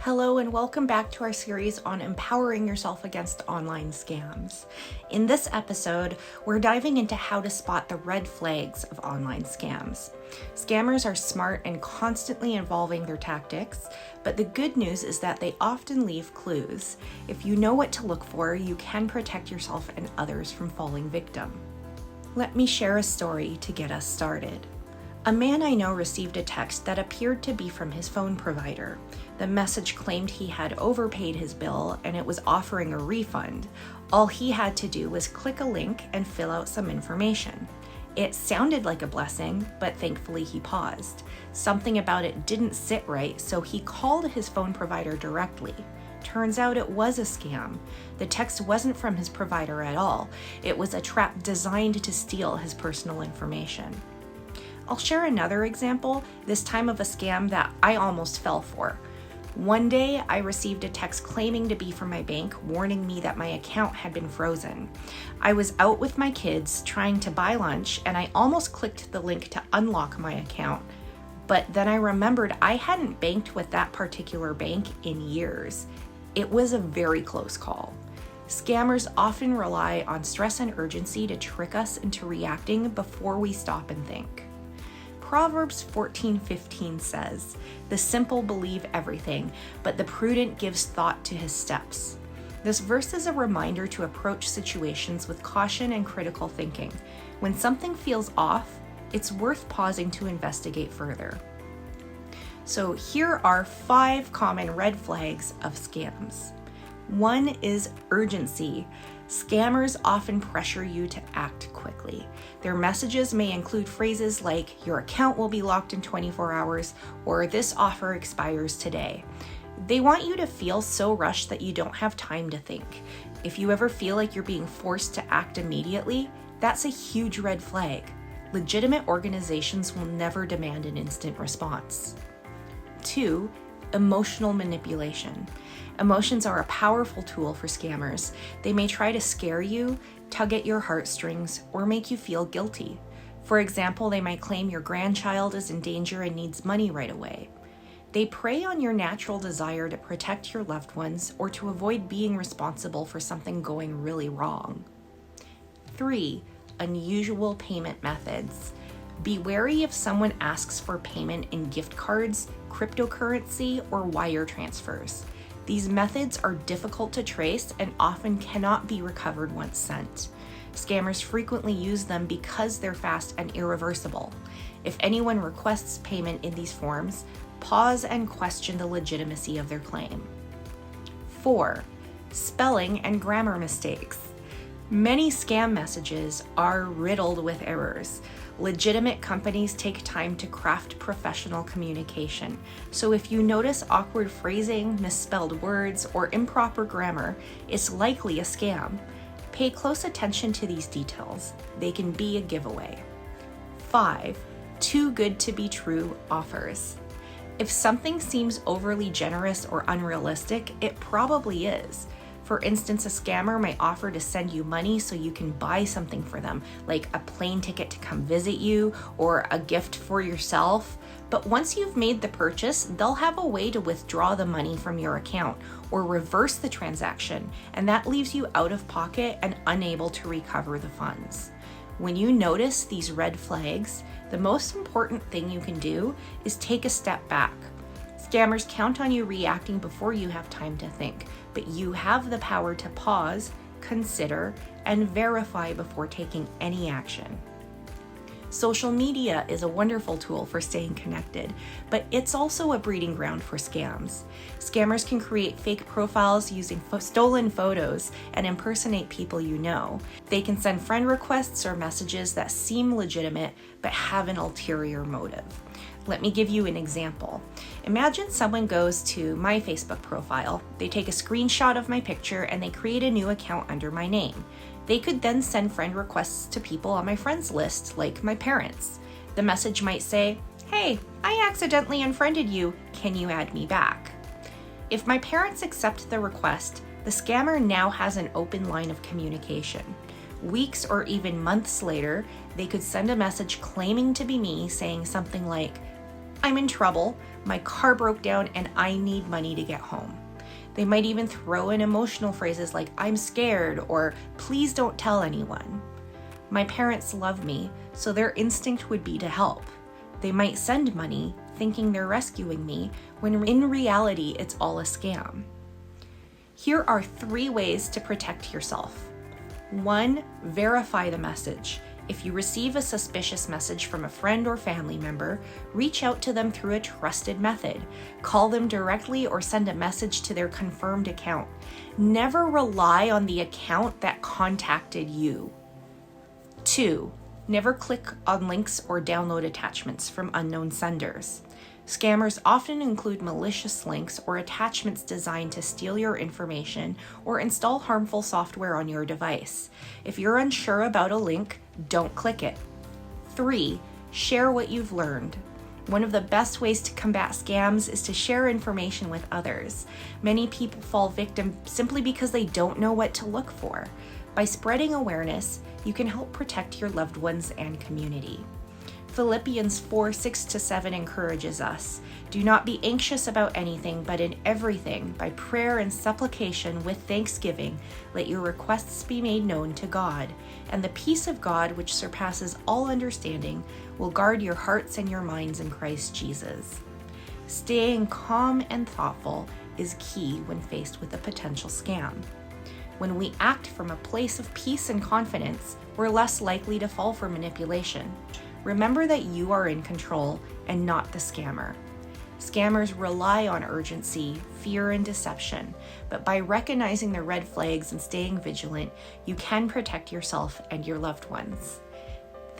Hello and welcome back to our series on empowering yourself against online scams. In this episode, we're diving into how to spot the red flags of online scams. Scammers are smart and constantly evolving their tactics, but the good news is that they often leave clues. If you know what to look for, you can protect yourself and others from falling victim. Let me share a story to get us started. A man I know received a text that appeared to be from his phone provider. The message claimed he had overpaid his bill and it was offering a refund. All he had to do was click a link and fill out some information. It sounded like a blessing, but thankfully he paused. Something about it didn't sit right, so he called his phone provider directly. Turns out it was a scam. The text wasn't from his provider at all. It was a trap designed to steal his personal information. I'll share another example, this time of a scam that I almost fell for. One day, I received a text claiming to be from my bank, warning me that my account had been frozen. I was out with my kids trying to buy lunch, and I almost clicked the link to unlock my account. But then I remembered I hadn't banked with that particular bank in years. It was a very close call. Scammers often rely on stress and urgency to trick us into reacting before we stop and think. Proverbs 14:15 says, "The simple believe everything, but the prudent gives thought to his steps." This verse is a reminder to approach situations with caution and critical thinking. When something feels off, it's worth pausing to investigate further. So here are 5 common red flags of scams. 1 is urgency. Scammers often pressure you to act quickly. Their messages may include phrases like, "Your account will be locked in 24 hours," or "This offer expires today." They want you to feel so rushed that you don't have time to think. If you ever feel like you're being forced to act immediately, that's a huge red flag. Legitimate organizations will never demand an instant response. 2, emotional manipulation. Emotions are a powerful tool for scammers. They may try to scare you, tug at your heartstrings, or make you feel guilty. For example, they might claim your grandchild is in danger and needs money right away. They prey on your natural desire to protect your loved ones or to avoid being responsible for something going really wrong. 3, unusual payment methods. Be wary if someone asks for payment in gift cards, cryptocurrency, or wire transfers. These methods are difficult to trace and often cannot be recovered once sent. Scammers frequently use them because they're fast and irreversible. If anyone requests payment in these forms, pause and question the legitimacy of their claim. 4, spelling and grammar mistakes. Many scam messages are riddled with errors. Legitimate companies take time to craft professional communication. So if you notice awkward phrasing, misspelled words, or improper grammar, it's likely a scam. Pay close attention to these details. They can be a giveaway. 5, too good to be true offers. If something seems overly generous or unrealistic, it probably is. For instance, a scammer might offer to send you money so you can buy something for them, like a plane ticket to come visit you or a gift for yourself. But once you've made the purchase, they'll have a way to withdraw the money from your account or reverse the transaction, and that leaves you out of pocket and unable to recover the funds. When you notice these red flags, the most important thing you can do is take a step back. Scammers count on you reacting before you have time to think, but you have the power to pause, consider, and verify before taking any action. Social media is a wonderful tool for staying connected, but it's also a breeding ground for scams. Scammers can create fake profiles using stolen photos and impersonate people you know. They can send friend requests or messages that seem legitimate but have an ulterior motive. Let me give you an example. Imagine someone goes to my Facebook profile, they take a screenshot of my picture, and they create a new account under my name. They could then send friend requests to people on my friends list, like my parents. The message might say, "Hey, I accidentally unfriended you. Can you add me back?" If my parents accept the request, the scammer now has an open line of communication. Weeks or even months later, they could send a message claiming to be me, saying something like, I'm in trouble, my car broke down, and I need money to get home. They might even throw in emotional phrases like, I'm scared, or please don't tell anyone. My parents love me, so their instinct would be to help. They might send money, thinking they're rescuing me, when in reality, it's all a scam. Here are 3 ways to protect yourself. 1, verify the message. If you receive a suspicious message from a friend or family member, reach out to them through a trusted method. Call them directly or send a message to their confirmed account. Never rely on the account that contacted you. 2, never click on links or download attachments from unknown senders. Scammers often include malicious links or attachments designed to steal your information or install harmful software on your device. If you're unsure about a link, don't click it. 3, share what you've learned. One of the best ways to combat scams is to share information with others. Many people fall victim simply because they don't know what to look for. By spreading awareness, you can help protect your loved ones and community. Philippians 4:6-7 encourages us, do not be anxious about anything, but in everything, by prayer and supplication with thanksgiving, let your requests be made known to God, and the peace of God, which surpasses all understanding, will guard your hearts and your minds in Christ Jesus. Staying calm and thoughtful is key when faced with a potential scam. When we act from a place of peace and confidence, we're less likely to fall for manipulation. Remember that you are in control and not the scammer. Scammers rely on urgency, fear, and deception, but by recognizing the red flags and staying vigilant, you can protect yourself and your loved ones.